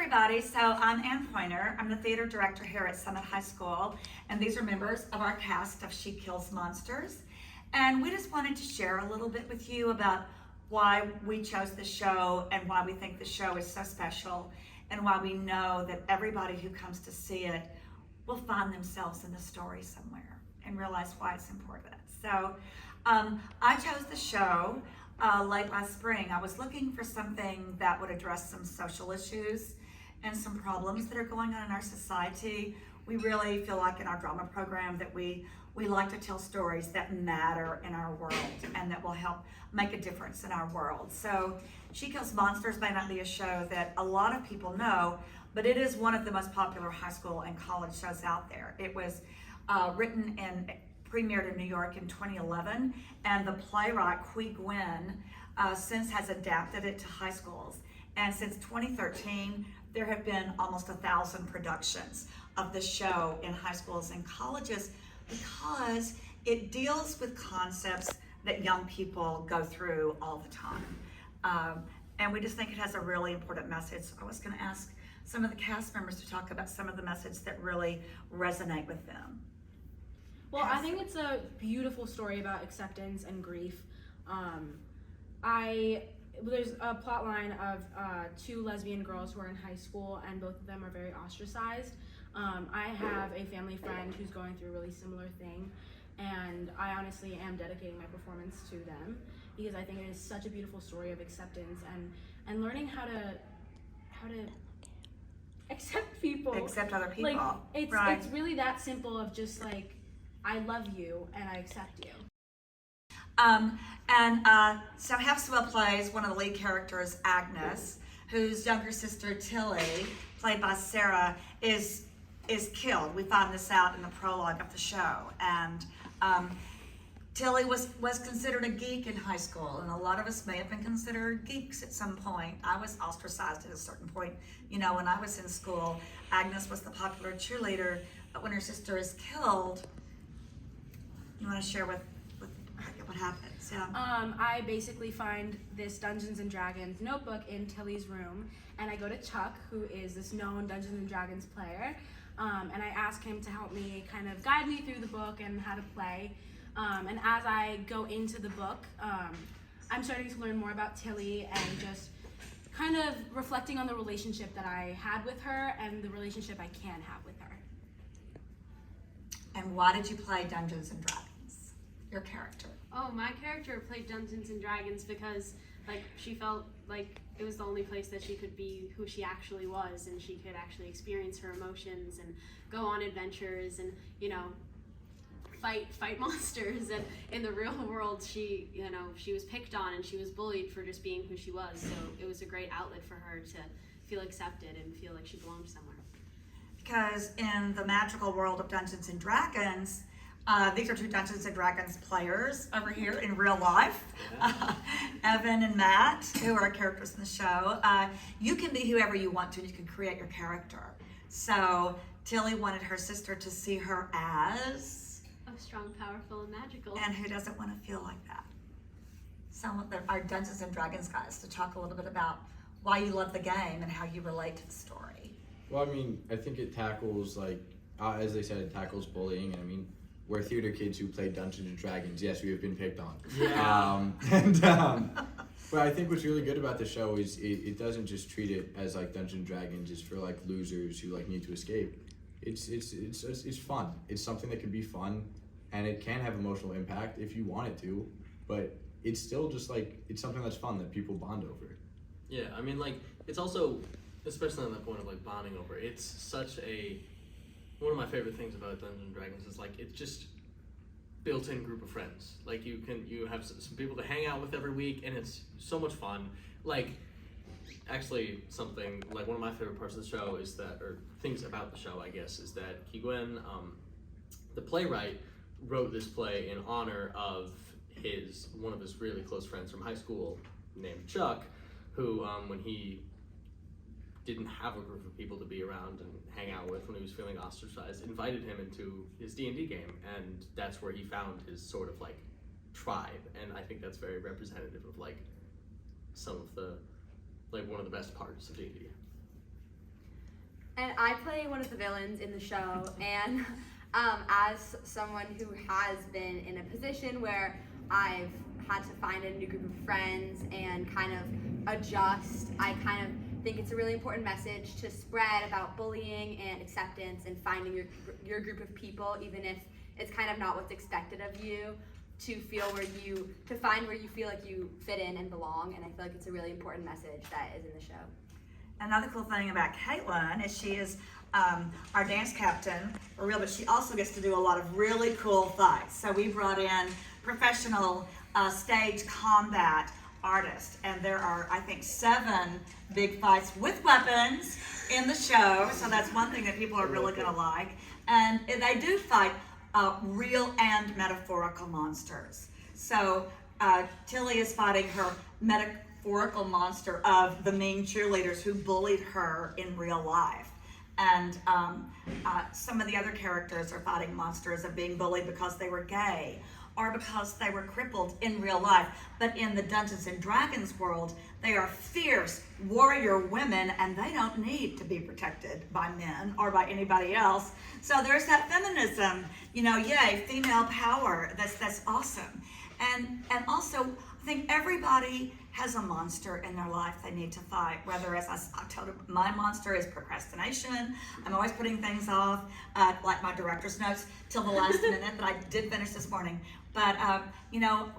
everybody. So I'm Ann Pointer. I'm the theater director here at Summit High School, and these are members of our cast of She Kills Monsters. And we just wanted to share a little bit with you about why we chose the show and why we think the show is so special and why we know that everybody who comes to see it will find themselves in the story somewhere and realize why it's important. So I chose the show late last spring. I was looking for something that would address some social issues and some problems that are going on in our society. We really feel like in our drama program that we like to tell stories that matter in our world and that will help make a difference in our world. So She Kills Monsters may not be a show that a lot of people know, but it is one of the most popular high school and college shows out there. It was written and premiered in New York in 2011, and the playwright Qui Nguyen since has adapted it to high schools. And since 2013, there have been almost 1,000 productions of the show in high schools and colleges because it deals with concepts that young people go through all the time. And we just think it has a really important message. I was going to ask some of the cast members to talk about some of the messages that really resonate with them. Well, I think it's a beautiful story about acceptance and grief. There's a plot line of two lesbian girls who are in high school, and both of them are very ostracized. I have a family friend who's going through a really similar thing, and I honestly am dedicating my performance to them because I think it is such a beautiful story of acceptance and learning how to accept people. Accept other people. Like, right. It's really that simple of just like, I love you and I accept you. So Hefswell plays one of the lead characters, Agnes, whose younger sister Tilly, played by Sarah, is killed. We find this out in the prologue of the show. And Tilly was considered a geek in high school, and a lot of us may have been considered geeks at some point. I was ostracized at a certain point. You know, when I was in school, Agnes was the popular cheerleader, but when her sister is killed, you want to share with what happens? Yeah. I basically find this Dungeons and Dragons notebook in Tilly's room, and I go to Chuck, who is this known Dungeons and Dragons player, and I ask him to help me kind of guide me through the book and how to play. And as I go into the book, I'm starting to learn more about Tilly and just kind of reflecting on the relationship that I had with her and the relationship I can have with her. And why did you play Dungeons and Dragons? Your character. Oh, my character played Dungeons and Dragons because she felt like it was the only place that she could be who she actually was, and she could actually experience her emotions and go on adventures and, you know, fight monsters. And in the real world, she was picked on and she was bullied for just being who she was. So it was a great outlet for her to feel accepted and feel like she belonged somewhere. Because in the magical world of Dungeons and Dragons, these are two Dungeons and Dragons players over here in real life, Evan and Matt, who are characters in the show. You can be whoever you want to, and you can create your character. So Tilly wanted her sister to see her as Strong, powerful, and magical. And who doesn't want to feel like that? Some of our Dungeons and Dragons guys to talk a little bit about why you love the game and how you relate to the story. Well, I mean, I think it tackles, as they said, it tackles bullying. I mean, we're theater kids who play Dungeons and Dragons. Yes, we have been picked on. Yeah. But I think what's really good about the show is it doesn't just treat it as Dungeons and Dragons is for losers who need to escape. It's fun. It's something that can be fun. And it can have emotional impact if you want it to, but it's still just it's something that's fun that people bond over. Yeah, I mean, it's also, especially on the point of bonding over, it's such one of my favorite things about Dungeons and Dragons is it's just built-in group of friends. You have some people to hang out with every week, and it's so much fun. Actually, something one of my favorite parts of the show is that, or things about the show, I guess, is that Qui Nguyen, the playwright, wrote this play in honor of one of his really close friends from high school named Chuck, who when he didn't have a group of people to be around and hang out with when he was feeling ostracized, invited him into his D&D game, and that's where he found his sort of tribe. And I think that's very representative of some of the one of the best parts of D&D. And I play one of the villains in the show, and as someone who has been in a position where I've had to find a new group of friends and kind of adjust, I kind of think it's a really important message to spread about bullying and acceptance and finding your group of people, even if it's kind of not what's expected of you, to find where you feel like you fit in and belong. And I feel like it's a really important message that is in the show. Another cool thing about Caitlin is she is our dance captain for real, but she also gets to do a lot of really cool fights. So we brought in professional stage combat artists, and there are, I think, 7 big fights with weapons in the show. So that's one thing that people are really gonna like. And they do fight real and metaphorical monsters. So Tilly is fighting her metaphorical monster of the mean cheerleaders who bullied her in real life. And some of the other characters are fighting monsters of being bullied because they were gay or because they were crippled in real life. But in the Dungeons and Dragons world, they are fierce warrior women, and they don't need to be protected by men or by anybody else. So there's that feminism, yay, female power. That's awesome. And also, I think everybody has a monster in their life they need to fight, whether, as I told you, my monster is procrastination. I'm always putting things off, like my director's notes, till the last minute, but I did finish this morning. But,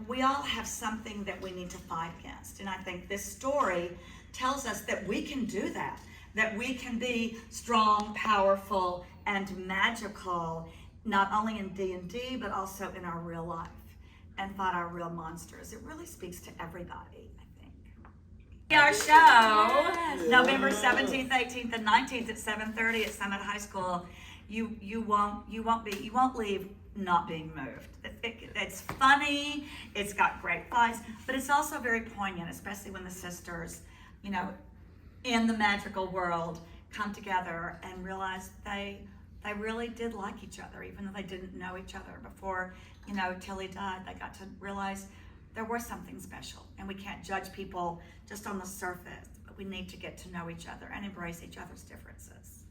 we all have something that we need to fight against. And I think this story tells us that we can do that we can be strong, powerful, and magical, not only in D&D, but also in our real life, and fight our real monsters. It really speaks to everybody, I think. Our show, November 17th, 18th, and 19th at 7:30 at Summit High School. You won't leave not being moved. It's funny, it's got great fights, but it's also very poignant, especially when the sisters, in the magical world come together and realize they really did like each other, even though they didn't know each other before, Tilly died. They got to realize there was something special, and we can't judge people just on the surface, but we need to get to know each other and embrace each other's differences.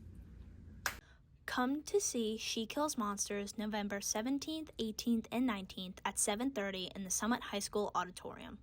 Come to see She Kills Monsters November 17th, 18th, and 19th at 7:30 in the Summit High School Auditorium.